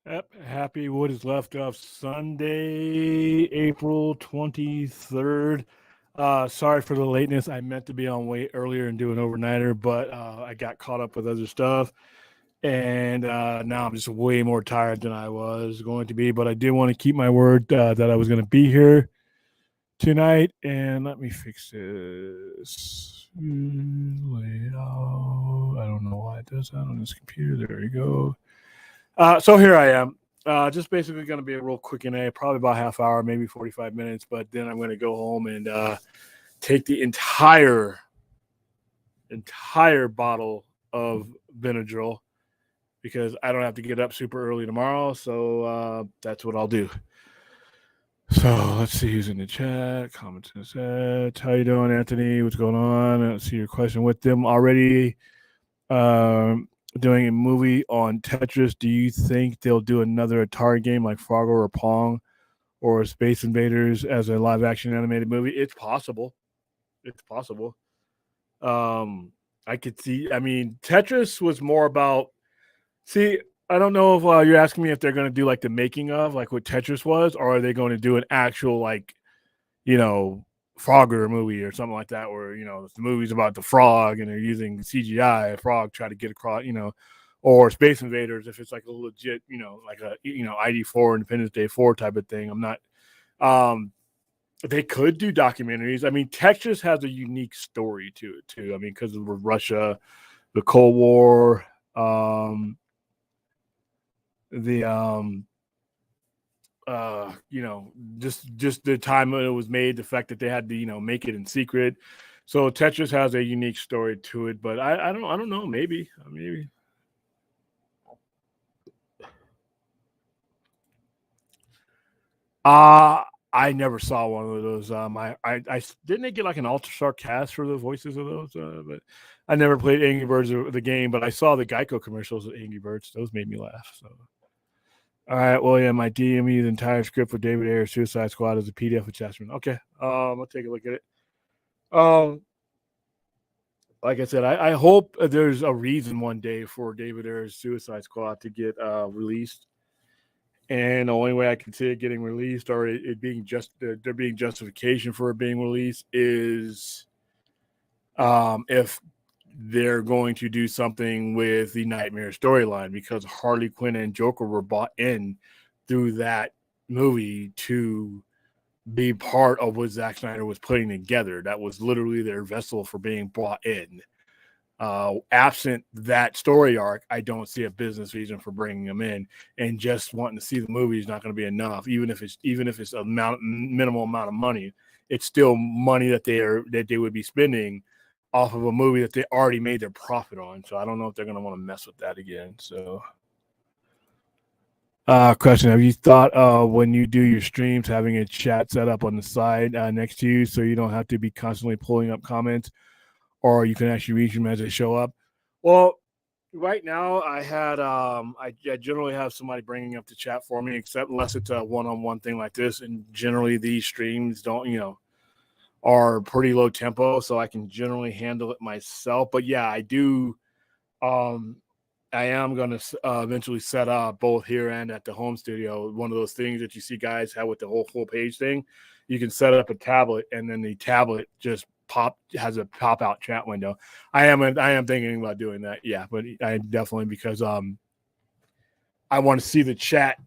Yep, happy what is left of Sunday, April 23rd. Sorry for the lateness. I meant to be on way earlier and do an overnighter, but I got caught up with other stuff. And now I'm just way more tired than I was going to be. But I did want to keep my word that I was going to be here tonight. And let me fix this. Layout. I don't know why it does that on this computer. There you go. So here I am. Just basically going to be a real quick and probably about half hour, maybe 45 minutes. But then I'm going to go home and take the entire bottle of Benadryl because I don't have to get up super early tomorrow. So that's what I'll do. So let's see who's in the chat. Comments in the chat. How you doing, Anthony? What's going on? I don't see your question with them already. Doing a movie on Tetris. Do you think they'll do another Atari game like Frogger or Pong or Space Invaders as a live action animated movie? It's possible. It's possible. I could see. I mean, Tetris was more about. See, I don't know if you're asking me if they're going to do like the making of, like what Tetris was, or are they going to do an actual like, you know, Frogger movie or something like that, where the movie's about the frog and they're using CGI, a frog try to get across, or Space Invaders if it's like a legit, like a ID4 Independence Day 4 type of thing. I'm not. They could do documentaries. I mean, Tetris has a unique story to it too. I mean, because of Russia, the Cold War, the just the time it was made, the fact that they had to make it in secret. So Tetris has a unique story to it, but I don't know, maybe. I never saw one of those. I didn't they get like an Ultra Star cast for the voices of those, but I never played Angry Birds the game, but I saw the Geico commercials of Angry Birds. Those made me laugh. So, all right, well, yeah, my DM you the entire script for David Ayer's Suicide Squad as a PDF attachment. Okay, I'll take a look at it. Um, like I said, I hope there's a reason one day for David Ayer's Suicide Squad to get released. And the only way I can see it getting released or it being just there being justification for it being released is if they're going to do something with the Nightmare storyline, because Harley Quinn and Joker were bought in through that movie to be part of what Zack Snyder was putting together. That was literally their vessel for being brought in. Absent that story arc, I don't see a business reason for bringing them in, and just wanting to see the movie is not going to be enough. Even if it's a minimal amount of money, it's still money that they would be spending off of a movie that they already made their profit on. So I don't know if they're going to want to mess with that again. So, question: have you thought when you do your streams having a chat set up on the side next to you so you don't have to be constantly pulling up comments? Or you can actually reach them as they show up. Well, right now I had I generally have somebody bringing up the chat for me, except unless it's a one-on-one thing like this. And generally these streams don't, are pretty low tempo, so I can generally handle it myself. But yeah, I do. Um, I am going to eventually set up both here and at the home studio one of those things that you see guys have with the whole full page thing. You can set up a tablet, and then the tablet just has a pop out chat window. I am thinking about doing that. Yeah, but I definitely, because I want to see the chat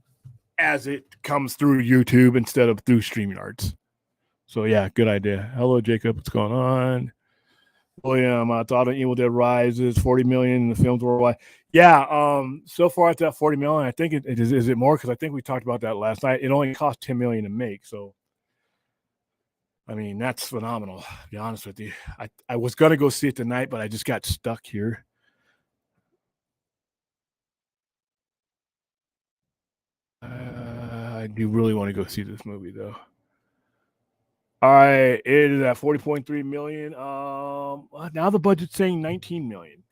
as it comes through YouTube instead of through StreamYards. So yeah, good idea. Hello, Jacob. What's going on? William, I thought an Evil Dead Rises 40 million in the films worldwide. Yeah, so far it's at 40 million. I think it is. Is it more? Because I think we talked about that last night. It only cost 10 million to make. So, I mean, that's phenomenal. To be honest with you, I was gonna go see it tonight, but I just got stuck here. I do really want to go see this movie though. All right, it is at 40.3 million. Now the budget's saying 19 million.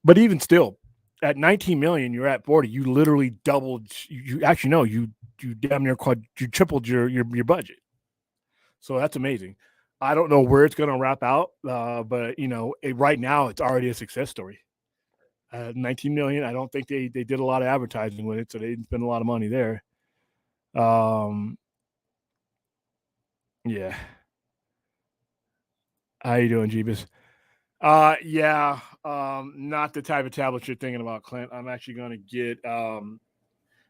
But even still, at 19 million, you're at 40. You literally doubled. You actually know you damn near you tripled your budget. So that's amazing. I don't know where it's going to wrap out, but right now it's already a success story. 19 million. I don't think they did a lot of advertising with it, so they didn't spend a lot of money there. Yeah. How you doing, Jeebus? Yeah. Not the type of tablet you're thinking about, Clint. I'm actually going to get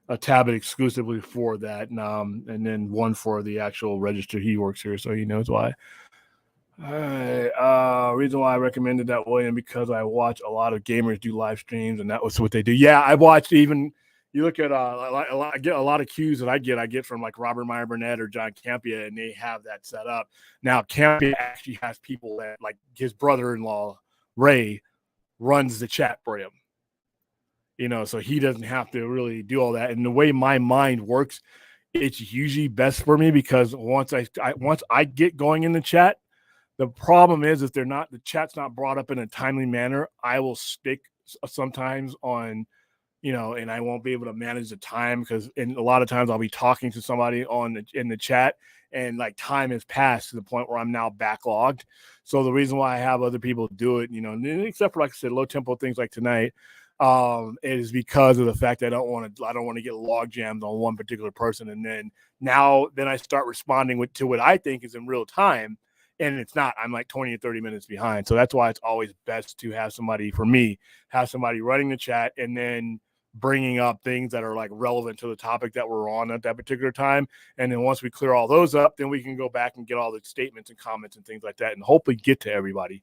a tablet exclusively for that, and then one for the actual register. He works here, so he knows why. Reason why I recommended that, William, because I watch a lot of gamers do live streams, and that was what they do. Yeah, I watched even. You look at I get a lot of cues that I get from like Robert Meyer Burnett or John Campea, and they have that set up. Now Campea actually has people that, like his brother-in-law Ray, runs the chat for him. So he doesn't have to really do all that. And the way my mind works, it's usually best for me because once I get going in the chat, the problem is if the chat's not brought up in a timely manner, I will stick sometimes on, and I won't be able to manage the time because a lot of times I'll be talking to somebody in the chat and like time has passed to the point where I'm now backlogged. So the reason why I have other people do it, except for, like I said, low tempo things like tonight, it is because of the fact that I don't want to get log jammed on one particular person. And then I start responding to what I think is in real time. And it's not. I'm like 20 or 30 minutes behind. So that's why it's always best to have somebody running the chat and then bringing up things that are like relevant to the topic that we're on at that particular time. And then once we clear all those up, then we can go back and get all the statements and comments and things like that and hopefully get to everybody.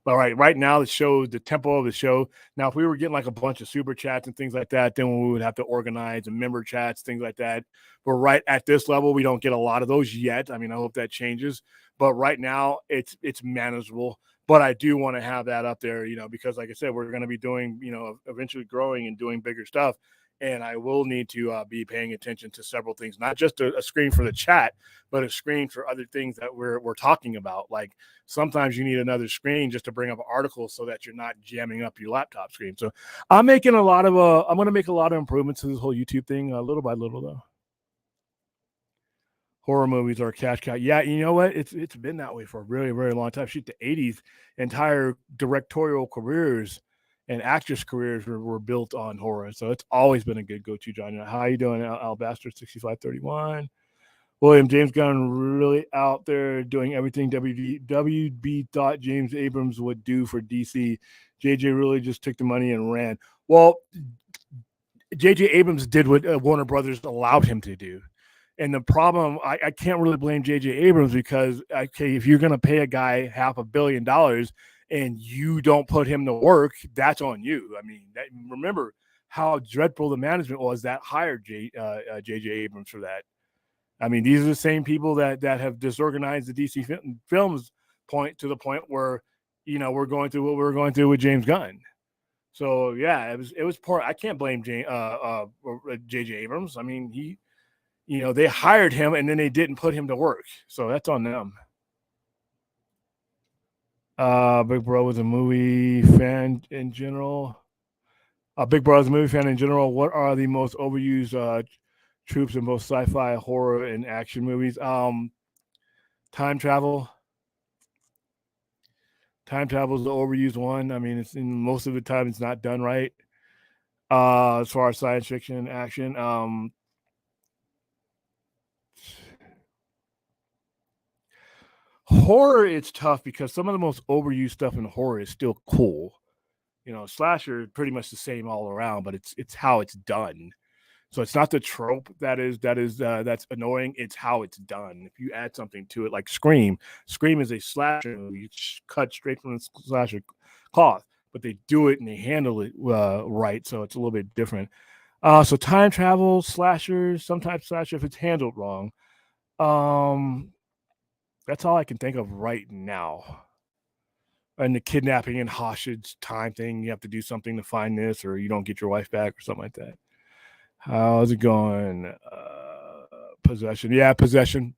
But right now, the tempo of the show. Now, if we were getting like a bunch of super chats and things like that, then we would have to organize and member chats, things like that. But right at this level, we don't get a lot of those yet. I mean, I hope that changes. But right now, it's manageable. But I do want to have that up there, because like I said, we're going to be doing, eventually growing and doing bigger stuff. And I will need to be paying attention to several things, not just a screen for the chat, but a screen for other things that we're talking about. Like sometimes you need another screen just to bring up articles so that you're not jamming up your laptop screen. So I'm going to make a lot of improvements to this whole YouTube thing, little by little, though. Horror movies are cash cow. Yeah, you know what? It's been that way for a really, very long time. Shoot, the 80s, entire directorial careers and actress careers were built on horror. So it's always been a good go-to genre. How you doing, Albaster 6531? William James Gunn really out there doing everything WB thought James Abrams would do for DC. JJ really just took the money and ran. Well, JJ Abrams did what Warner Brothers allowed him to do. And the problem, I can't really blame J.J. Abrams because, okay, if you're going to pay a guy $500 million and you don't put him to work, that's on you. I mean, remember how dreadful the management was that hired J.J. Abrams for that. I mean, these are the same people that have disorganized the DC films to the point where, we're going through what we were going through with James Gunn. So, yeah, it was poor. I can't blame J.J. Abrams. I mean, they hired him and then they didn't put him to work. So that's on them. Big Bro was a movie fan in general. Big Bro is a movie fan in general. What are the most overused tropes in both sci-fi, horror, and action movies? Time travel. Time travel is the overused one. I mean, most of the time it's not done right. As far as science fiction and action, horror, it's tough because some of the most overused stuff in horror is still cool. Slasher pretty much the same all around, but it's how it's done. So it's not the trope that's annoying. It's how it's done. If you add something to it, like Scream is a slasher movie, cut straight from the slasher cloth, but they do it and they handle it right, so it's a little bit different. So time travel, slashers, sometimes slasher if it's handled wrong. That's all I can think of right now. And the kidnapping and hostage time thing, you have to do something to find this, or you don't get your wife back, or something like that. How's it going? Possession. Yeah, possession.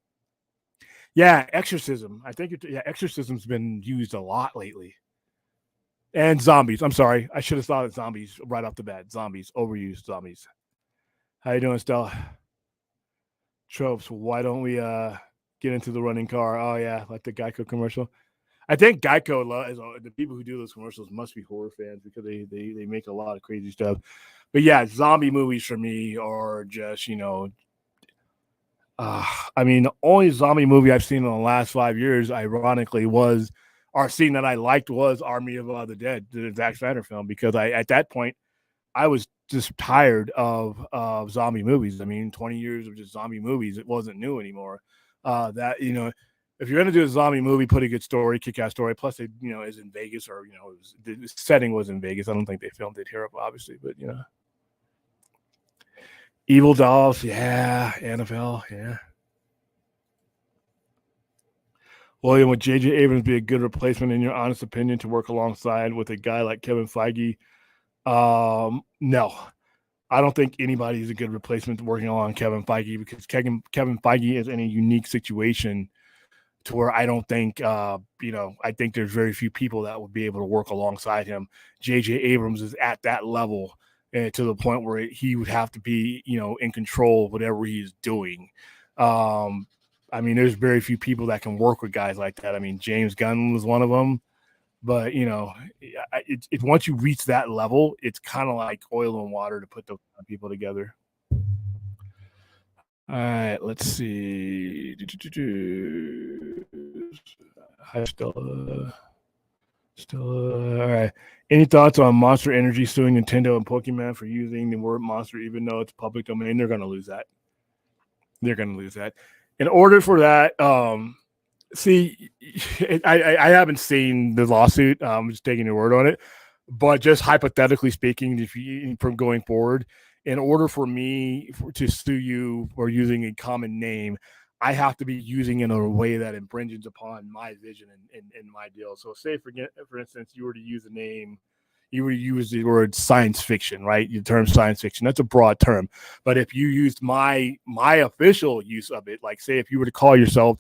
Yeah, exorcism. I think exorcism's been used a lot lately. And zombies. I'm sorry. I should have thought of zombies right off the bat. Zombies. Overused zombies. How you doing, Stella? Tropes. Why don't we get into the running car? Oh, yeah, like the Geico commercial. I think Geico, the people who do those commercials must be horror fans because they make a lot of crazy stuff. But yeah, zombie movies for me are just, I mean, the only zombie movie I've seen in the last 5 years, ironically, our scene that I liked was Army of the Dead, the Zack Snyder film, because at that point I was just tired of zombie movies. I mean, 20 years of just zombie movies, it wasn't new anymore. If you're gonna do a zombie movie, put a good story, kick-ass story. Plus, it is in Vegas, or the setting was in Vegas. I don't think they filmed it here, obviously, but Evil Dolls, yeah, Annabelle, yeah. William, would J.J. Abrams be a good replacement, in your honest opinion, to work alongside with a guy like Kevin Feige? No, I don't think anybody is a good replacement working along Kevin Feige, because Kevin Feige is in a unique situation to where I don't think, I think there's very few people that would be able to work alongside him. J.J. Abrams is at that level, and to the point where he would have to be, in control of whatever he's doing. I mean, there's very few people that can work with guys like that. I mean, James Gunn was one of them. But once you reach that level, it's kind of like oil and water to put those people together. All right, let's see. Hi, Stella. All right. Any thoughts on Monster Energy suing Nintendo and Pokemon for using the word monster, even though it's public domain? They're going to lose that. In order for that, see, I haven't seen the lawsuit. I'm just taking your word on it. But just hypothetically speaking, from going forward, in order for me to sue you for using a common name, I have to be using it in a way that infringes upon my vision and my deal. So say, for instance, you were to use a name, you would use the word science fiction, right? The term science fiction, that's a broad term. But if you used my official use of it, like say if you were to call yourself,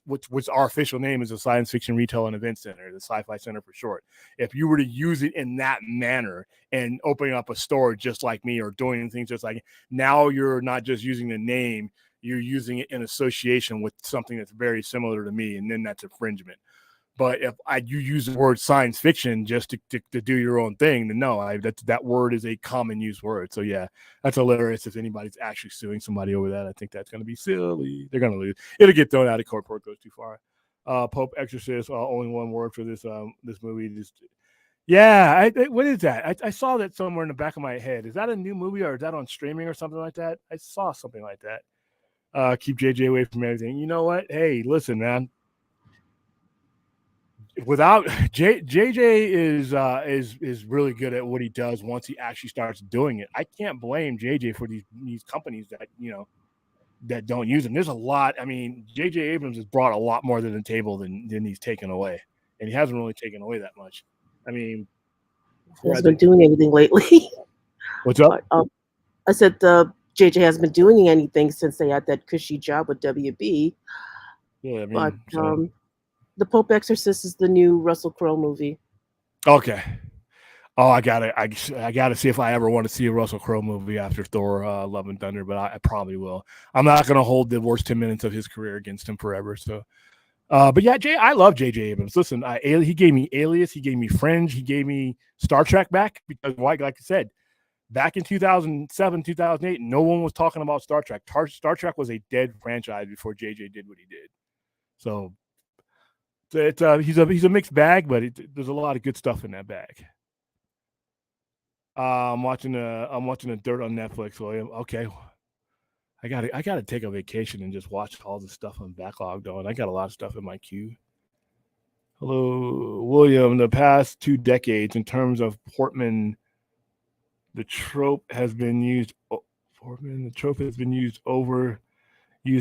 which our official name is the Science Fiction Retail and Event Center, the Sci-Fi Center for short. If you were to use it in that manner and opening up a store just like me or doing things just like, now you're not just using the name, you're using it in association with something that's very similar to me, and then that's infringement. But if you use the word science fiction just to do your own thing, then no, that word is a common use word. So yeah, that's hilarious. If anybody's actually suing somebody over that, I think that's going to be silly. They're going to lose. It'll get thrown out of court before it goes too far. Pope Exorcist, only one word for this movie. Yeah, what is that? I saw that somewhere in the back of my head. Is that a new movie, or is that on streaming or something like that? I saw something like that. Keep JJ away from everything. You know what? Hey, listen, man. Without JJ is really good at what he does once he actually starts doing it. I can't blame JJ for these companies that that don't use him. There's a lot. I mean, JJ Abrams has brought a lot more to the table than he's taken away, and he hasn't really taken away that much. I mean, he hasn't been doing anything lately. What's up? I said JJ hasn't been doing anything since they had that cushy job with WB. Yeah, I mean, but The Pope Exorcist is the new Russell Crowe movie. Okay. Oh, I gotta see if I ever want to see a Russell Crowe movie after Thor: Love and Thunder, but I probably will. I'm not gonna hold the worst 10 minutes of his career against him forever. So, but yeah, I love J.J. Abrams. Listen, he gave me Alias, he gave me Fringe, he gave me Star Trek back, because like I said, back in 2007, 2008, no one was talking about Star Trek. Star Trek was a dead franchise before J.J. did what he did. So he's a mixed bag, but there's a lot of good stuff in that bag. I'm watching a Dirt on Netflix, William. Okay, I gotta take a vacation and just watch all the stuff on backlog, though. And I got a lot of stuff in my queue. Hello, William. The past 2 decades, in terms of Portman, the trope has been used. Portman, the trope has been used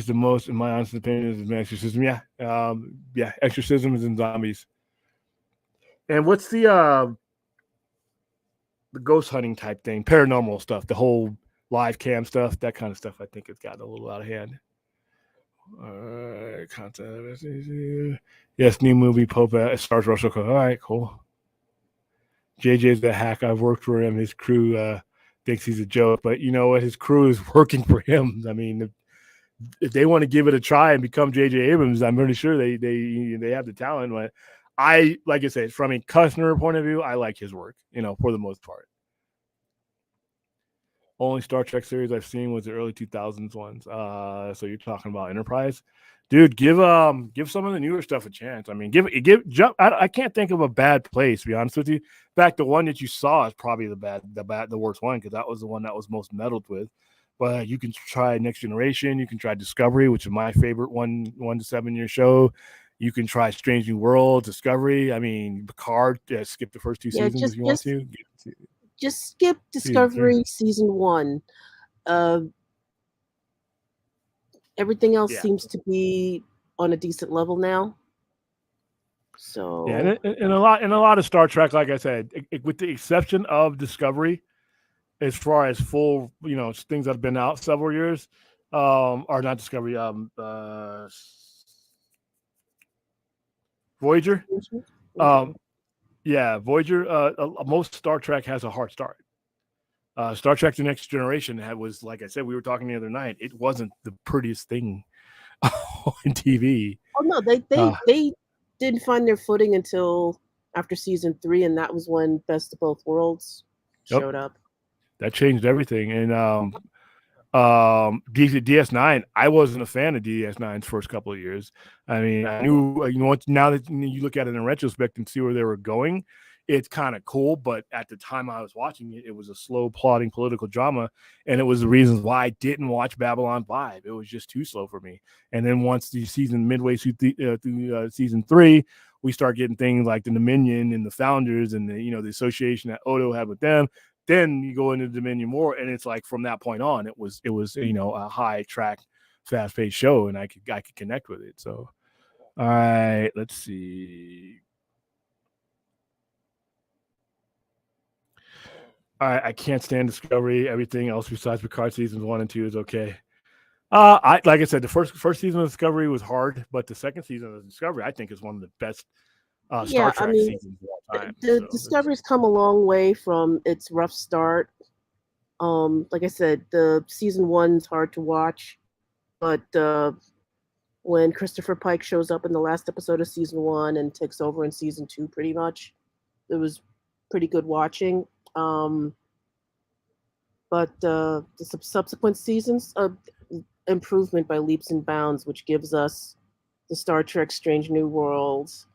the most, in my honest opinion, is exorcism. Yeah, exorcisms and zombies. And what's the ghost hunting type thing, paranormal stuff, the whole live cam stuff, that kind of stuff, I think it's gotten a little out of hand. Content. Yes, new movie, Pope, stars Russell Crowe. All right, cool. JJ's the hack. I've worked for him. His crew thinks he's a joke, but you know what? His crew is working for him. I mean, if they want to give it a try and become JJ Abrams, I'm pretty sure they have the talent. But I like I said, from a customer point of view, I like his work, for the most part. Only Star Trek series I've seen was the early 2000s ones. So you're talking about Enterprise, dude. Give some of the newer stuff a chance. I mean, jump. I can't think of a bad place, to be honest with you. In fact, the one that you saw is probably the worst one, because that was the one that was most meddled with. But you can try Next Generation. You can try Discovery, which is my favorite 1 to 7 year show. You can try Strange New Worlds, Discovery. I mean, Picard. Skip the first 2 seasons if you want to. Just skip Discovery season 1. Everything else seems to be on a decent level now. So yeah, and a lot of Star Trek, like I said, with the exception of Discovery, as far as full, things that have been out several years, or not Discovery, Voyager. Yeah, Voyager. Most Star Trek has a hard start. Star Trek: The Next Generation was, like I said, we were talking the other night. It wasn't the prettiest thing on TV. Oh no, they didn't find their footing until after season 3, and that was when Best of Both Worlds showed up. That changed everything. And DS9, I wasn't a fan of DS9's first couple of years. I mean, I knew, now that you look at it in retrospect and see where they were going, it's kind of cool. But at the time I was watching it, it was a slow, plodding political drama. And it was the reasons why I didn't watch Babylon 5. It was just too slow for me. And then once the season, midway through season 3, we start getting things like the Dominion and the Founders and the association that Odo had with them. Then you go into Dominion more, and it's like from that point on, it was a high track, fast paced show, and I could connect with it. So, all right, let's see. All right, I can't stand Discovery. Everything else besides Picard seasons 1 and 2 is okay. Like I said, the first season of Discovery was hard, but the second season of Discovery, I think, is one of the best Star Trek seasons of all time. The Discovery's come a long way from its rough start. Like I said, the season 1's hard to watch, but when Christopher Pike shows up in the last episode of season 1 and takes over in season 2, pretty much, it was pretty good watching. But the subsequent seasons, improvement by leaps and bounds, which gives us the Star Trek Strange New Worlds,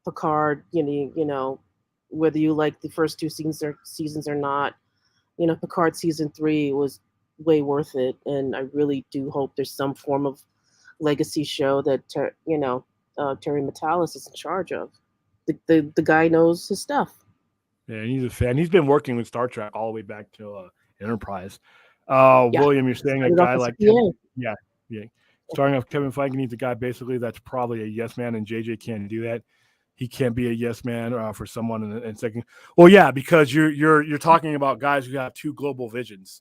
Picard, whether you like the first 2 seasons or not, Picard season 3 was way worth it, and I really do hope there's some form of legacy show that Terry Matalas is in charge of. The guy knows his stuff. Yeah, he's a fan. He's been working with Star Trek all the way back to Enterprise. William, you're saying a guy like Kevin, starting off Kevin Feige needs a guy basically that's probably a yes man, and JJ can't do that. He can't be a yes man for someone in second. Well, yeah, because you're talking about guys who have 2 global visions.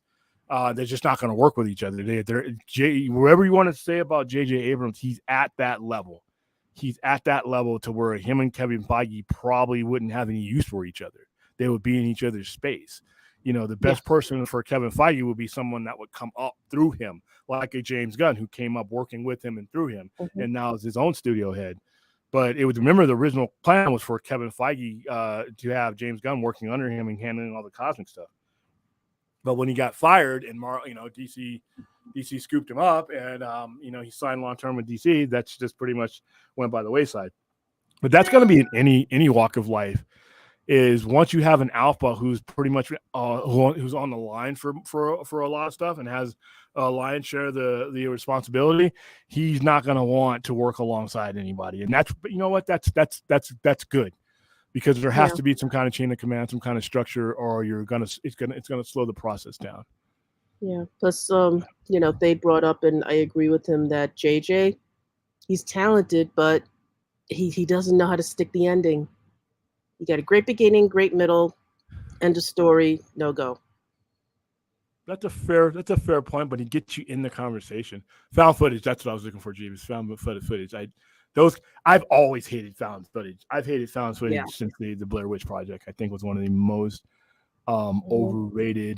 They're just not going to work with each other. Whatever you want to say about J.J. Abrams, he's at that level. He's at that level to where him and Kevin Feige probably wouldn't have any use for each other. They would be in each other's space. The best person for Kevin Feige would be someone that would come up through him, like a James Gunn, who came up working with him and through him, and now is his own studio head. But remember, the original plan was for Kevin Feige to have James Gunn working under him and handling all the cosmic stuff. But when he got fired and DC scooped him up, and he signed long term with DC, that's just pretty much went by the wayside. But that's going to be in any walk of life. Is once you have an alpha who's pretty much who's on the line for a lot of stuff and has a lion's share of the responsibility, he's not going to want to work alongside anybody. And that's that's good, because there has to be some kind of chain of command, some kind of structure, or it's gonna slow the process down. Yeah. Plus, they brought up, and I agree with him, that JJ, he's talented, but he doesn't know how to stick the ending. You got a great beginning, great middle, end of story, no go. That's a fair point, but he gets you in the conversation. Found footage, that's what I was looking for, James. Found footage. I've always hated found footage. I've hated found footage since the Blair Witch Project. I think was one of the most overrated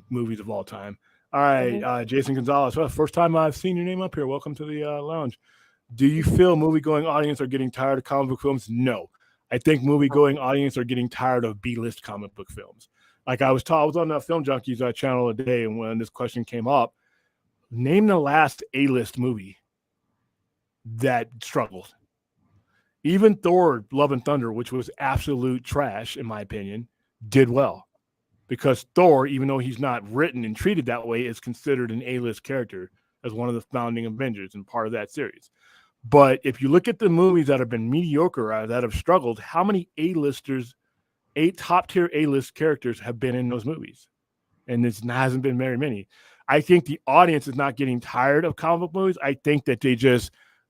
movies of all time. All right, Jason Gonzalez. Well, first time I've seen your name up here. Welcome to the lounge. Do you feel movie-going audience are getting tired of comic book films? No. I think movie-going audience are getting tired of B-list comic book films. Like I was on that Film Junkies channel today, and when this question came up, name the last A-list movie that struggled. Even Thor: Love and Thunder, which was absolute trash in my opinion, did well. Because Thor, even though he's not written and treated that way, is considered an A-list character as one of the founding Avengers and part of that series. But if you look at the movies that have been mediocre or that have struggled, how many A-listers, 8 top-tier A-list characters have been in those movies? And it hasn't been very many. I think the audience is not getting tired of comic book movies. I think that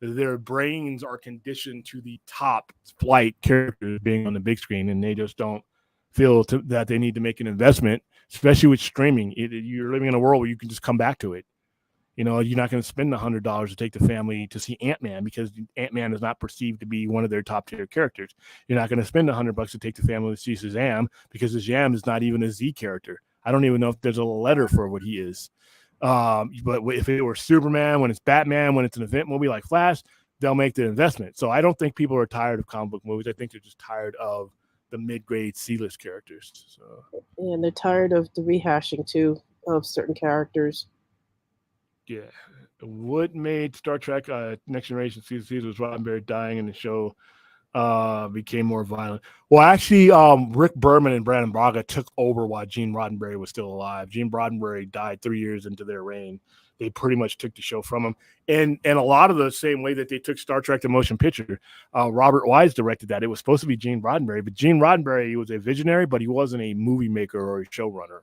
their brains are conditioned to the top flight characters being on the big screen, and they just don't feel that they need to make an investment, especially with streaming. You're living in a world where you can just come back to it. You know, you're not going to spend $100 to take the family to see Ant-Man because Ant-Man is not perceived to be one of their top tier characters. You're not going to spend $100 to take the family to see Shazam because Shazam is not even a Z character. I don't even know if there's a letter for what he is. But if it were Superman, when it's Batman, when it's an event movie like Flash, they'll make the investment. So I don't think people are tired of comic book movies. I think they're just tired of the mid-grade C-list characters. So. And they're tired of the rehashing too of certain characters. Yeah. What made Star Trek Next Generation season was Roddenberry dying and the show became more violent. Well, actually, Rick Berman and Brandon Braga took over while Gene Roddenberry was still alive. Gene Roddenberry died 3 years into their reign. They pretty much took the show from him. And a lot of the same way that they took Star Trek the motion picture. Robert Wise directed that. It was supposed to be Gene Roddenberry, but Gene Roddenberry was a visionary, but he wasn't a movie maker or a showrunner.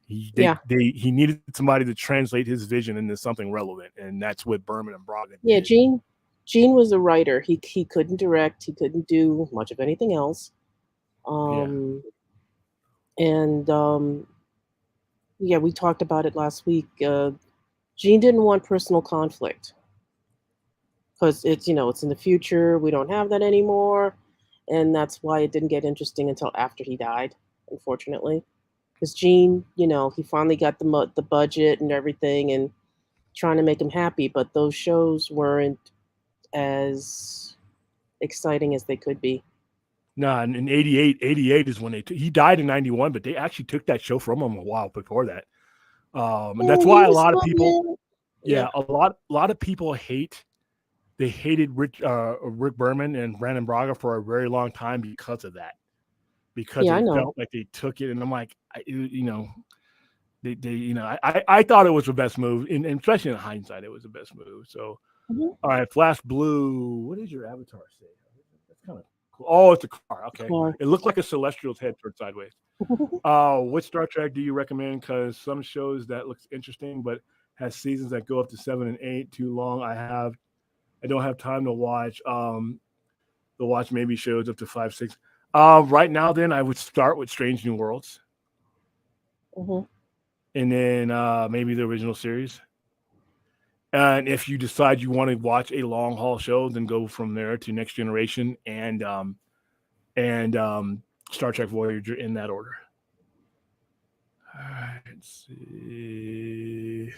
He needed somebody to translate his vision into something relevant, and that's what Berman and Braga did. Yeah, Gene was a writer. He couldn't direct. He couldn't do much of anything else. We talked about it last week. Gene didn't want personal conflict because it's in the future. We don't have that anymore, and that's why it didn't get interesting until after he died, unfortunately. Because Gene, he finally got the budget and everything, and trying to make him happy, but those shows weren't as exciting as they could be. No, in 88 is when he died in 91, but they actually took that show from him a while before that. And that's why a lot of people, a lot of people hated Rick Berman and Brandon Braga for a very long time because of that. Because they felt like they took it, and I'm like, I thought it was the best move, and especially in hindsight, it was the best move. So, All right, Flash Blue. What does your avatar say? That's kind of cool. Oh, it's a car. Okay, it looked like a Celestial's head turned sideways. What Star Trek do you recommend? Because some shows that looks interesting, but has seasons that go up to 7 and 8 too long. I don't have time to watch. Maybe shows up to 5, 6. Right now, then I would start with Strange New Worlds, and then maybe the original series. And if you decide you want to watch a long haul show, then go from there to Next Generation and Star Trek Voyager in that order. All right, let's see.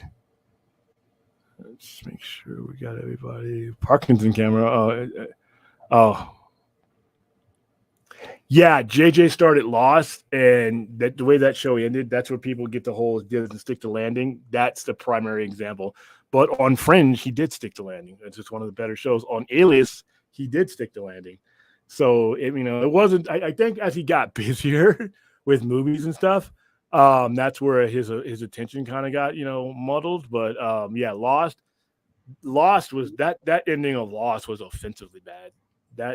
Let's make sure we got everybody. Parkinson camera. Yeah, JJ started Lost, and the way that show ended, that's where people get the whole didn't stick to landing. That's the primary example. But on Fringe, he did stick to landing. It's just one of the better shows. On Alias, he did stick to landing. So it wasn't. I think as he got busier with movies and stuff, that's where his attention kind of got muddled. But Lost was that ending of Lost was offensively bad.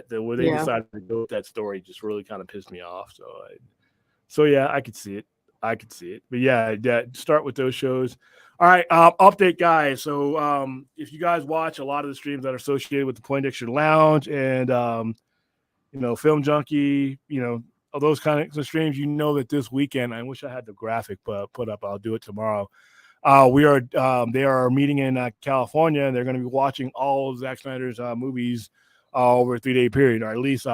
The way they decided to go with that story just really kind of pissed me off. So I could see it. But start with those shows. All right, update, guys. So if you guys watch a lot of the streams that are associated with the Poindexter Lounge and Film Junkie, those kind of streams, that this weekend. I wish I had the graphic put up. I'll do it tomorrow. They are meeting in California, and they're going to be watching all of Zack Snyder's movies over a 3-day period, or at least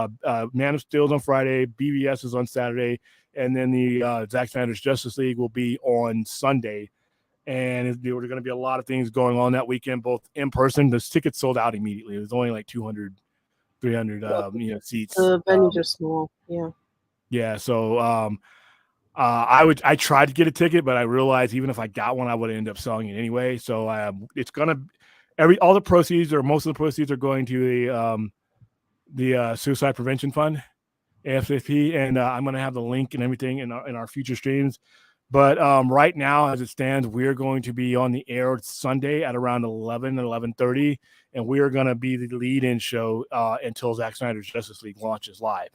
Man of Steel's on Friday, BVS is on Saturday, and then the Zack Snyder's Justice League will be on Sunday. and there were going to be a lot of things going on that weekend, both in person. The tickets sold out immediately. It was only like 200, 300 seats. The venues are small. Yeah. Yeah. So I tried to get a ticket, but I realized even if I got one, I would end up selling it anyway. So it's gonna all the proceeds, or most of the proceeds, are going to the Suicide Prevention Fund, AFSP, and I'm gonna have the link and everything in our future streams. But right now, as it stands, we're going to be on the air Sunday at around 11:30, and we are going to be the lead-in show until Zack Snyder's Justice League launches live.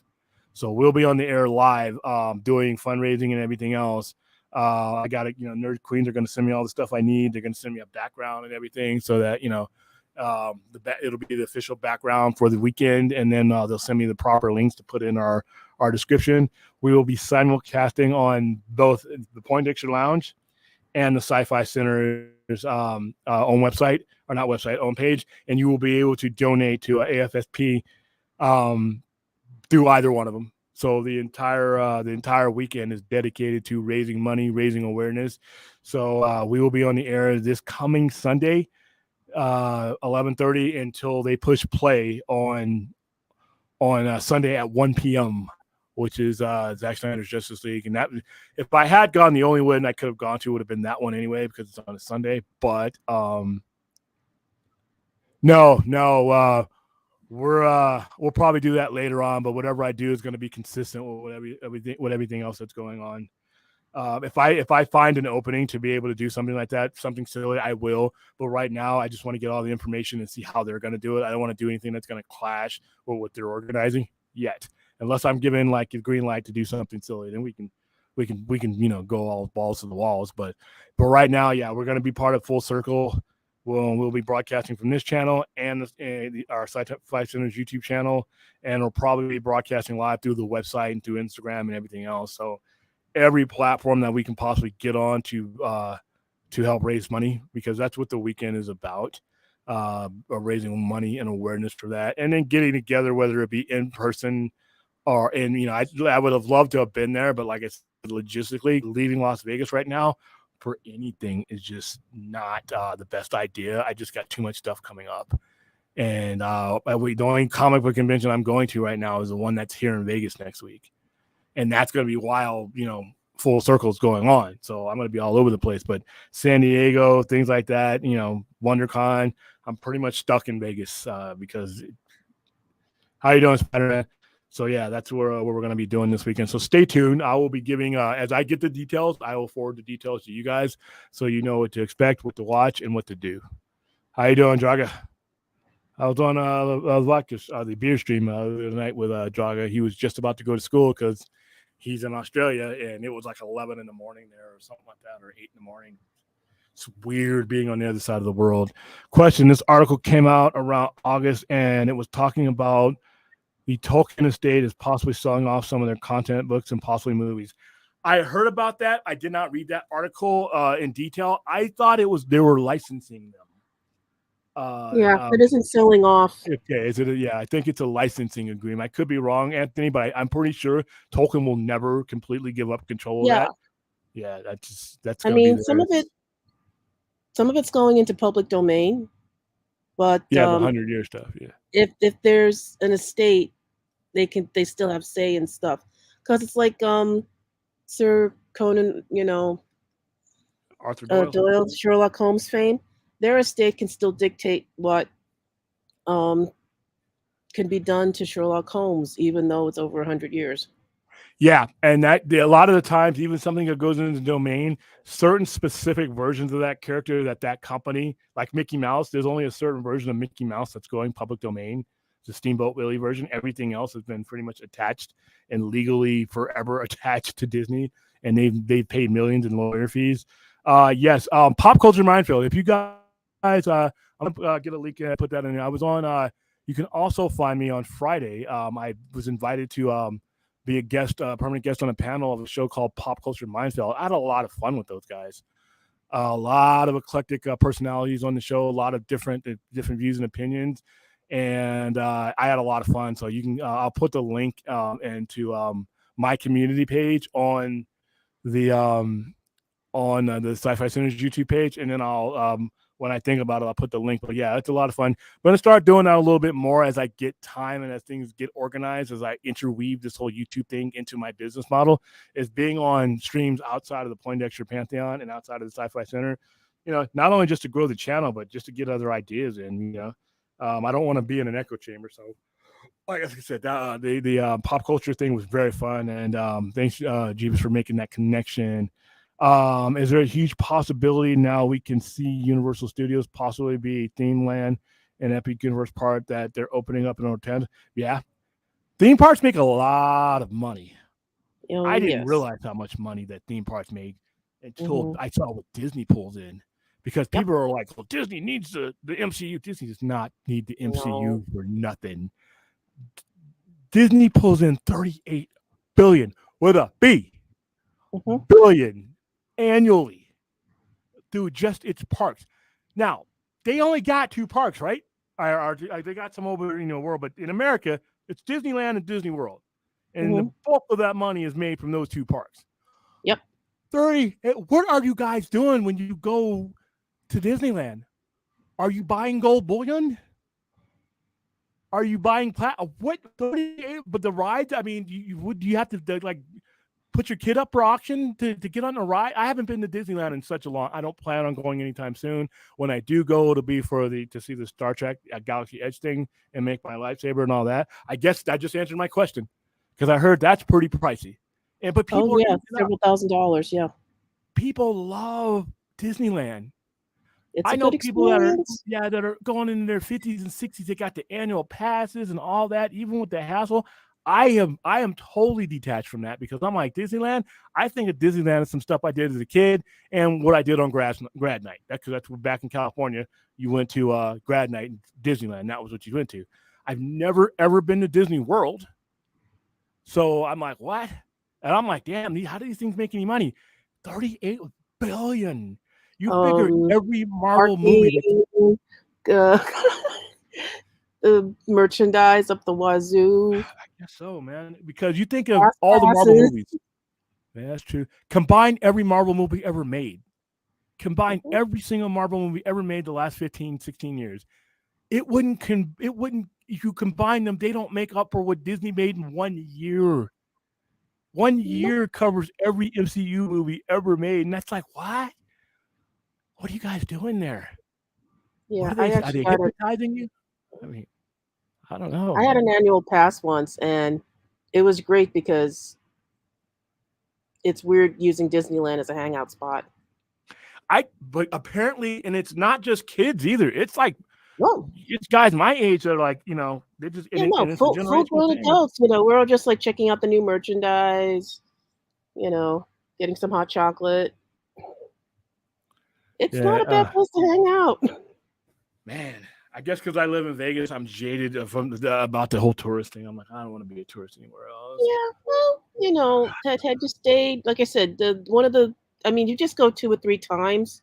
So we'll be on the air live, doing fundraising and everything else. I got it. Nerd Queens are going to send me all the stuff I need. They're going to send me a background and everything, so that it'll be the official background for the weekend, and then they'll send me the proper links to put in our description. We will be simulcasting on both the Point Diction Lounge and the Sci-Fi Center's own website, or not website, own page, and you will be able to donate to AFSP through either one of them. So the entire weekend is dedicated to raising money, raising awareness. So we will be on the air this coming Sunday, 11:30, until they push play on Sunday at 1 p.m., which is Zack Snyder's Justice League. And that, if I had gone, the only one I could have gone to would have been that one anyway, because it's on a Sunday. But no, we'll probably do that later on. But whatever I do is going to be consistent with everything else that's going on. If I find an opening to be able to do something like that, something silly, I will. But right now, I just want to get all the information and see how they're going to do it. I don't want to do anything that's going to clash with what they're organizing yet, unless I'm given like a green light to do something silly. Then we can go all balls to the walls. But right now, yeah, we're going to be part of Full Circle. We'll be broadcasting from this channel and our Sci-Fi Center's YouTube channel, and we'll probably be broadcasting live through the website and through Instagram and everything else. So every platform that we can possibly get on to help raise money, because that's what the weekend is about, raising money and awareness for that, and then getting together, whether it be in person or I would have loved to have been there, but like I said, logistically, leaving Las Vegas right now for anything is just not the best idea. I just got too much stuff coming up, and the only comic book convention I'm going to right now is the one that's here in Vegas next week. And that's going to be while, Full Circle is going on. So I'm going to be all over the place. But San Diego, things like that, WonderCon, I'm pretty much stuck in Vegas because how you doing, Spider-Man? So, yeah, that's where we're going to be doing this weekend. So stay tuned. I will be giving, as I get the details, I will forward the details to you guys so you know what to expect, what to watch, and what to do. How you doing, Draga? I was on the beer stream the other night with Draga. He was just about to go to school because he's in Australia, and it was like 11 in the morning there or something like that, or 8 in the morning. It's weird being on the other side of the world. Question: this article came out around August, and it was talking about the Tolkien estate is possibly selling off some of their content, books, and possibly movies. I heard about that. I did not read that article in detail. I thought they were licensing them. It isn't selling off. Okay, is it? I think it's a licensing agreement. I could be wrong, Anthony, but I'm pretty sure Tolkien will never completely give up control of that. Yeah, that's. I mean, some of it's going into public domain, but the 100-year stuff. Yeah. If there's an estate, they still have say in stuff, because it's like Sir Conan, Arthur Doyle, Doyle, Sherlock Holmes fame. Their estate can still dictate what can be done to Sherlock Holmes, even though it's over 100 years. Yeah, and a lot of the times, even something that goes into the domain, certain specific versions of that character, that company, like Mickey Mouse, there's only a certain version of Mickey Mouse that's going public domain. The Steamboat Willie version. Everything else has been pretty much attached and legally forever attached to Disney, and they've paid millions in lawyer fees. Yes, Pop Culture Minefield. If you guys, I'm gonna get a link and put that in there. I was on. You can also find me on Friday. I was invited to be a guest, permanent guest on a panel of a show called Pop Culture Minefield. I had a lot of fun with those guys. A lot of eclectic personalities on the show. A lot of different views and opinions. And I had a lot of fun. So you can, I'll put the link into my community page on the on the Sci-Fi Center's YouTube page, and then I'll when I think about it, I'll put the link. But yeah, it's a lot of fun. I'm gonna start doing that a little bit more as I get time and as things get organized, as I interweave this whole YouTube thing into my business model. Is being on streams outside of the Poindexter Pantheon and outside of the Sci-Fi Center. Not only just to grow the channel, but just to get other ideas in. I don't want to be in an echo chamber, so like I said, the pop culture thing was very fun, and thanks, Jeebus, for making that connection. Is there a huge possibility now we can see Universal Studios possibly be a theme land and Epic Universe Park that they're opening up in Orlando? Yeah, theme parks make a lot of money. Oh, I didn't yes. realize how much money that theme parks made until I saw what Disney pulls in. Because people are like, well, Disney needs the MCU. Disney does not need the MCU for nothing. Disney pulls in $38 billion with a B, billion annually through just its parks. Now, they only got 2 parks, right? They got some over in the world, but in America, it's Disneyland and Disney World. And the bulk of that money is made from those 2 parks. Yep. What are you guys doing when you go to Disneyland? Are you buying gold bullion? Are you buying what? 38? But the rides, I mean, do you have to like put your kid up for auction to get on a ride? I haven't been to Disneyland in such a long. I don't plan on going anytime soon. When I do go, it'll be to see the Star Trek Galaxy Edge thing and make my lightsaber and all that. I guess that just answered my question because I heard that's pretty pricey. But people, several $1,000s. Yeah, people love Disneyland. I know people that are going in their 50s and 60s. They got the annual passes and all that, even with the hassle. I am totally detached from that because I'm like, Disneyland. I think of Disneyland as some stuff I did as a kid and what I did on grad night. That's back in California. You went to grad night in Disneyland. That was what you went to. I've never ever been to Disney World, so I'm like, what? And I'm like, damn, how do these things make any money? $38 billion. You figure every Marvel movie. The merchandise up the wazoo. I guess so, man. Because you think of all the Marvel movies. Yeah, that's true. Combine every Marvel movie ever made. Combine every single Marvel movie ever made the last 15, 16 years. It wouldn't, if you combine them, they don't make up for what Disney made in 1 year. 1 year covers every MCU movie ever made. And that's like, what? What are you guys doing there? Yeah, are they hypnotizing you? I mean, I don't know. I had an annual pass once, and it was great because it's weird using Disneyland as a hangout spot. But apparently, and it's not just kids either. It's like, it's guys my age that are like, they just full-grown adults. We're all just like checking out the new merchandise. Getting some hot chocolate. It's not a bad place to hang out. Man, I guess because I live in Vegas, I'm jaded about the whole tourist thing. I'm like, I don't want to be a tourist anywhere else. Yeah, well, had you stayed, like I said, you just go 2 or 3 times.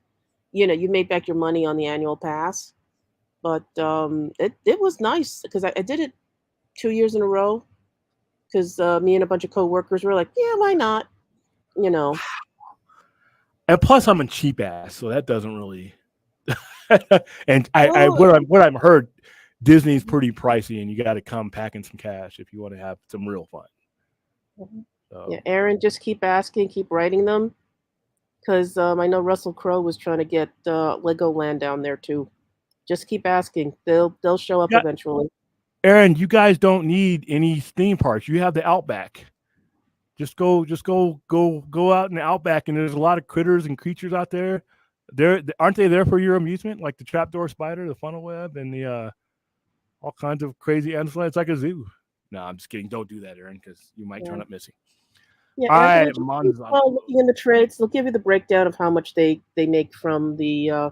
You made back your money on the annual pass. But it was nice because I did it 2 years in a row because me and a bunch of coworkers were like, yeah, why not? And plus, I'm a cheap ass, so that doesn't really. And what I've heard, Disney's pretty pricey, and you got to come packing some cash if you want to have some real fun. So. Yeah, Aaron, just keep asking, keep writing them, because I know Russell Crowe was trying to get Legoland down there too. Just keep asking; they'll show up eventually. Aaron, you guys don't need any theme parks. You have the Outback. Just go out in the Outback, and there's a lot of critters and creatures out there. Aren't they there for your amusement? Like the trapdoor spider, the funnel web, and the all kinds of crazy animals. It's like a zoo. No, I'm just kidding. Don't do that, Aaron, because you might turn up missing. Yeah, all right, looking in the trades, they'll give you the breakdown of how much they make from the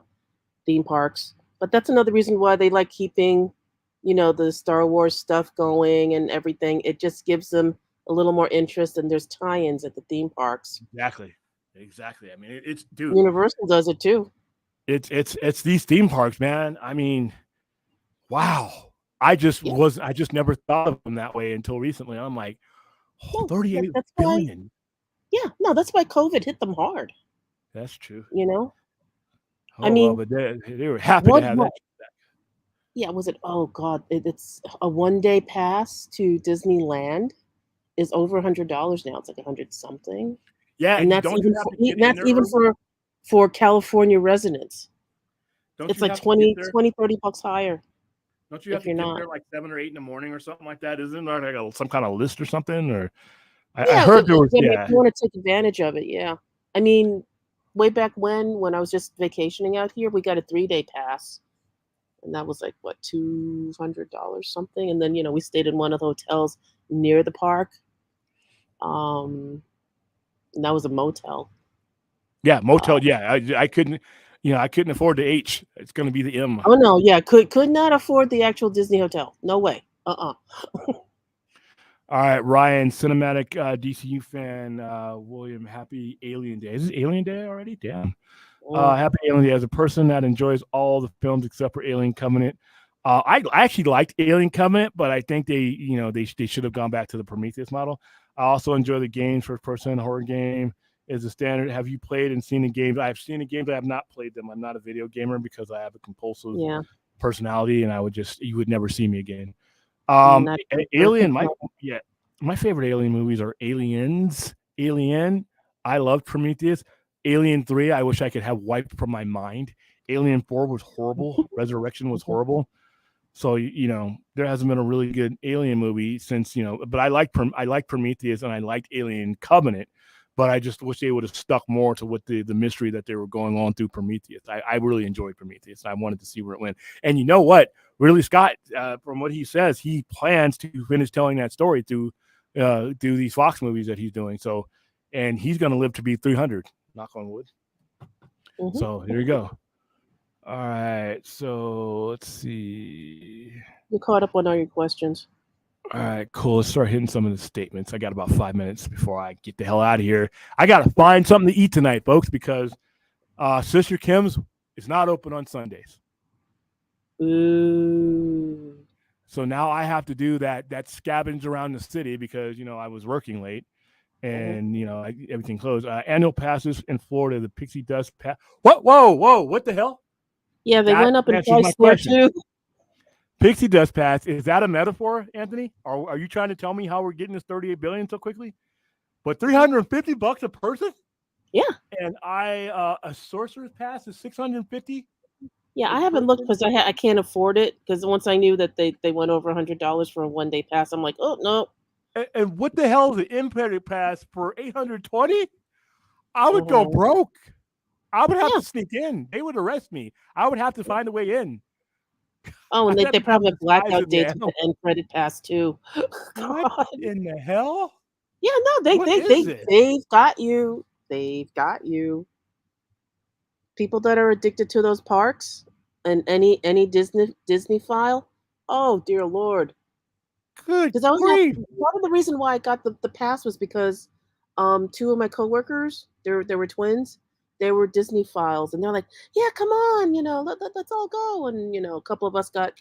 theme parks. But that's another reason why they like keeping, the Star Wars stuff going and everything. It just gives them a little more interest, and there's tie-ins at the theme parks. Exactly. I mean, it's dude. Universal does it too. It's these theme parks, man. I mean, wow. I just never thought of them that way until recently. I'm like, $38 billion. Yeah, no, that's why COVID hit them hard. That's true. You know, I Oh well, mean, but they were happy to what? have that. What? Yeah, was it? Oh God, it's a 1 day pass to Disneyland is over $100 now. It's like 100 something, Yeah, and and that's don't you even have for to get in that's there even early? for California residents. Don't It's you like have to get 20, there? 20, $30 higher Don't you have if to you're get not. there like 7 or 8 in the morning or something like that? Isn't there like some kind of list or something? Or I Yeah, heard there was, I mean, if yeah. you want to take advantage of it, yeah. I mean, way back when I was just vacationing out here, we got a 3 day pass, and that was like what $200 something, and then we stayed in one of the hotels near the park, and that was a motel. Yeah, Uh, motel. Yeah, I couldn't, I couldn't afford the H. It's going to be the M. oh no, yeah, could not afford the actual Disney hotel. No way. All right, Ryan, cinematic DCU fan. William, happy Alien Day. Is it Alien Day already? Damn. Mm, Happy Alien Day. As a person that enjoys all the films except for Alien Covenant, I actually liked Alien Covenant, but I think they should have gone back to the Prometheus model. I also enjoy the games. First person horror game is a standard. Have you played and seen the games? I've seen the games. I have not played them. I'm not a video gamer because I have a compulsive yeah, personality, and you would never see me again. not either. Alien, yeah, my favorite Alien movies are Aliens, Alien. I love Prometheus. Alien 3, I wish I could have wiped from my mind. Alien 4 was horrible. Resurrection was horrible. So there hasn't been a really good Alien movie since But I like Prometheus and I liked Alien Covenant, but I just wish they would have stuck more to what the mystery that they were going on through Prometheus. I really enjoyed Prometheus. I wanted to see where it went. And you know what? Ridley Scott, from what he says, he plans to finish telling that story through these Fox movies that he's doing. So, and he's going to live to be 300. Knock on wood. Mhm. So here you go. All right. So let's see. You caught up on all your questions. All right, cool. Let's start hitting some of the statements. I got about 5 minutes before I get the hell out of here. I got to find something to eat tonight, folks, because Sister Kim's is not open on Sundays. Ooh. So now I have to do that scavenge around the city because I was working late and everything closed. Annual passes in Florida, the Pixie Dust pass. What? Whoa! What the hell? Yeah, they That went up in answers my price there question. too. Pixie Dust pass, is that a metaphor, Anthony? Or are you trying to tell me how we're getting this $38 billion so quickly? But $350 a person? Yeah. And a sorcerer's pass is $650. Yeah, I haven't looked because I can't afford it. Because once I knew that they went over $100 for a 1 day pass, I'm like, oh no. And what the hell is the Imperial pass for $820? I would go broke. I would have to sneak in. They would arrest me. I would have to find a way in. Oh, and they probably have blackout dates with the end credit pass too. What in the hell? Yeah, no, they've got you. They've got you. People that are addicted to those parks and any Disney file. Oh dear Lord. Good Because I was grief. part of the reason why I got the pass was because two of my coworkers, they were twins. They were Disney files, and they're like, "Yeah, come on, let's all go." And a couple of us got,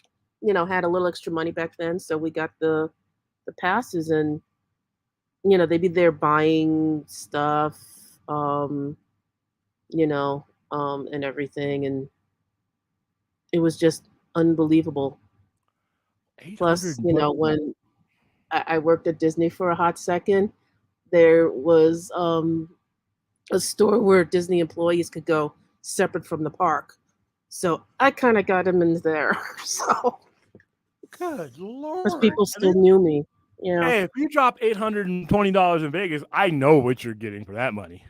had a little extra money back then, so we got the passes, and they'd be there buying stuff, and everything, and it was just unbelievable. Plus, 800 what? when I worked at Disney for a hot second, there was a store where Disney employees could go separate from the park. So I kind of got him in there. So Good Lord. because people still knew me. Yeah. Hey, if you drop $820 in Vegas, I know what you're getting for that money.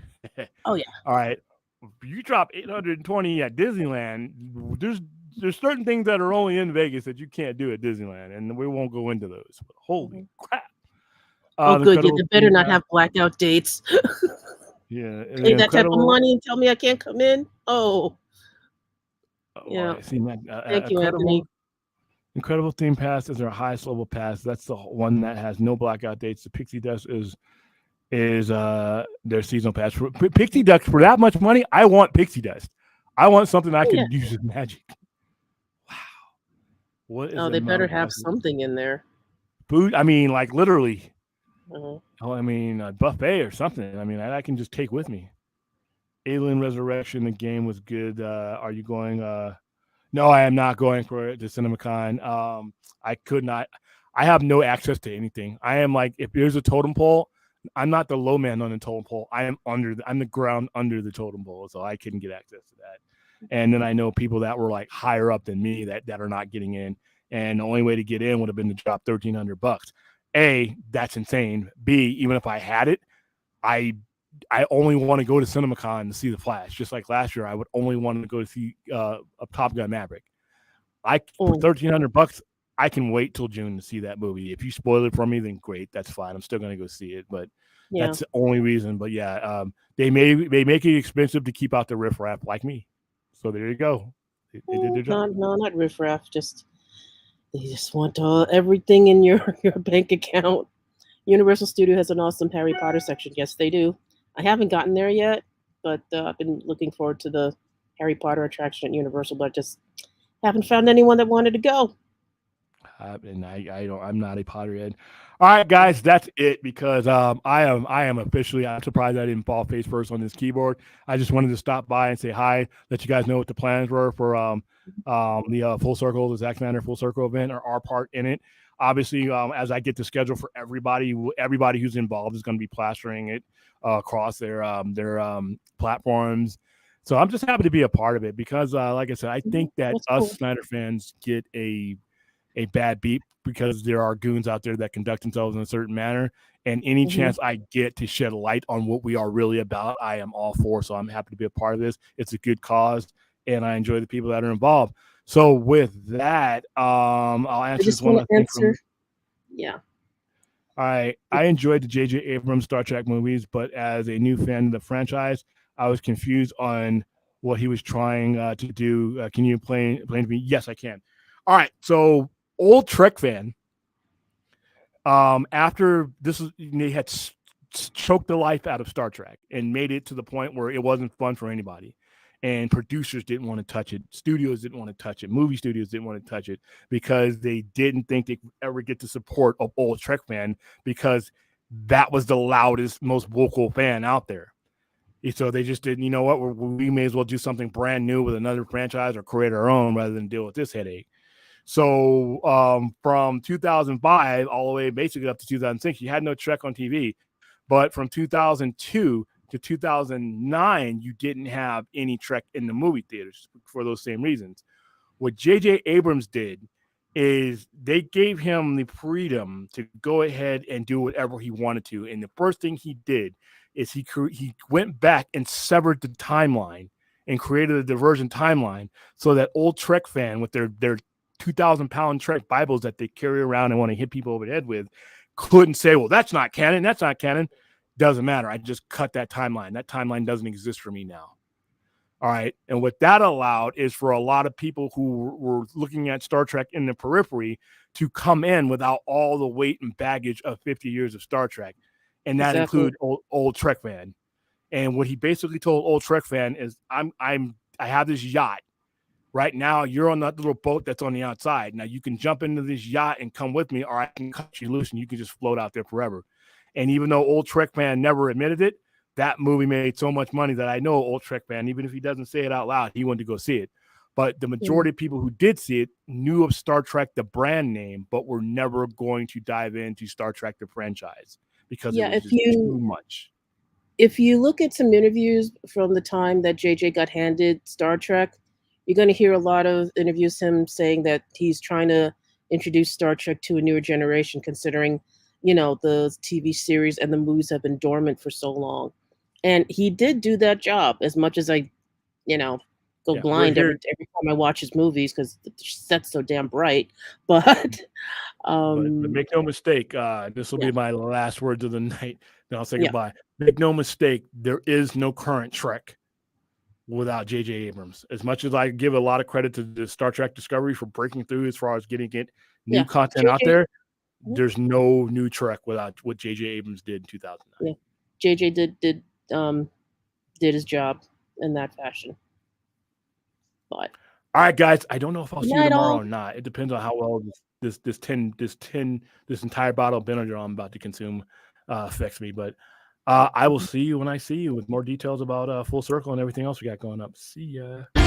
Oh yeah. All right. If you drop $820 at Disneyland, there's certain things that are only in Vegas that you can't do at Disneyland, and we won't go into those. But holy crap. Oh good. Yeah, they better not have blackout dates. Yeah. Pay that type of money and tell me I can't come in. Oh. Yeah. I seen that. Thank you, Anthony. Incredible Theme Pass is our highest level pass. That's the one that has no blackout dates. The Pixie Dust is their seasonal pass. For Pixie Dust, for that much money, I want Pixie Dust. I want something I can use as magic. Wow. What is they better have something in there. Food, I mean, like literally. Oh, I mean, a buffet or something. I mean, I can just take with me. Alien Resurrection, the game was good. Are you going? No, I am not going for it to CinemaCon. I could not. I have no access to anything. I am like, if there's a totem pole, I'm not the low man on the totem pole. I am I'm the ground under the totem pole, so I couldn't get access to that. And then I know people that were like higher up than me that are not getting in. And the only way to get in would have been to drop $1,300. A, that's insane. B, even if I had it, I only want to go to CinemaCon to see the Flash. Just like last year, I would only want to go to see a Top Gun Maverick. For $1,300, I can wait till June to see that movie. If you spoil it for me, then great, that's fine. I'm still going to go see it, but that's the only reason. But yeah, they make it expensive to keep out the riffraff like me. So there you go. They did their job. No, not riffraff. They just want everything in your bank account. Universal Studio has an awesome Harry Potter section. Yes, they do. I haven't gotten there yet, but I've been looking forward to the Harry Potter attraction at Universal, but just haven't found anyone that wanted to go. And I'm not a Potterhead. All right, guys, that's it because I am officially. I'm surprised I didn't fall face first on this keyboard. I just wanted to stop by and say hi, let you guys know what the plans were for the Full Circle, the Zack Snyder Full Circle event, or our part in it. Obviously, as I get the schedule for everybody who's involved is going to be plastering it across their platforms. So I'm just happy to be a part of it because, like I said, I think that us Snyder fans get a bad beat because there are goons out there that conduct themselves in a certain manner. And any chance I get to shed light on what we are really about, I am all for. So I'm happy to be a part of this. It's a good cause, and I enjoy the people that are involved. So with that, I'll answer this one. Yeah. All right. I enjoyed the J.J. Abrams Star Trek movies, but as a new fan of the franchise, I was confused on what he was trying to do. Can you explain to me? Yes, I can. All right. So old Trek fan, after this, they had choked the life out of Star Trek and made it to the point where it wasn't fun for anybody. And producers didn't want to touch it. Studios didn't want to touch it. Movie studios didn't want to touch it because they didn't think they could ever get the support of old Trek fan because that was the loudest, most vocal fan out there. So they just didn't, you know what, we may as well do something brand new with another franchise or create our own rather than deal with this headache. So from 2005 all the way basically up to 2006, you had no Trek on TV. But from 2002 to 2009, you didn't have any Trek in the movie theaters for those same reasons. What J.J. Abrams did is they gave him the freedom to go ahead and do whatever he wanted to. And the first thing he did is he went back and severed the timeline and created a diversion timeline so that old Trek fan with their 2,000-pound Trek Bibles that they carry around and want to hit people over the head with couldn't say, well, that's not canon. That's not canon. Doesn't matter. I just cut that timeline. That timeline doesn't exist for me now. All right. And what that allowed is for a lot of people who were looking at Star Trek in the periphery to come in without all the weight and baggage of 50 years of Star Trek. And that included old Trek fan. And what he basically told old Trek fan is I have this yacht. Right now, you're on that little boat that's on the outside. Now, you can jump into this yacht and come with me, or I can cut you loose and you can just float out there forever. And even though old Trek fan never admitted it, that movie made so much money that I know old Trek fan, even if he doesn't say it out loud, he wanted to go see it. But the majority of people who did see it knew of Star Trek, the brand name, but were never going to dive into Star Trek, the franchise, because it was just too much. If you look at some interviews from the time that JJ got handed Star Trek, you're going to hear a lot of interviews him saying that he's trying to introduce Star Trek to a newer generation, considering, the TV series and the movies have been dormant for so long. And he did do that job, as much as I, go blind every time I watch his movies because the set's so damn bright. But make no mistake, this will be my last words of the night. Then I'll say goodbye. Make no mistake, there is no current Trek without J.J. Abrams. As much as I give a lot of credit to the Star Trek Discovery for breaking through as far as getting new content out there, there's no new Trek without what J.J. Abrams did in 2009. Yeah. J.J. did his job in that fashion. But all right, guys, I don't know if I'll see you tomorrow or not. It depends on how well this entire bottle of Benadryl I'm about to consume affects me. But I will see you when I see you with more details about Full Circle and everything else we got going up. See ya.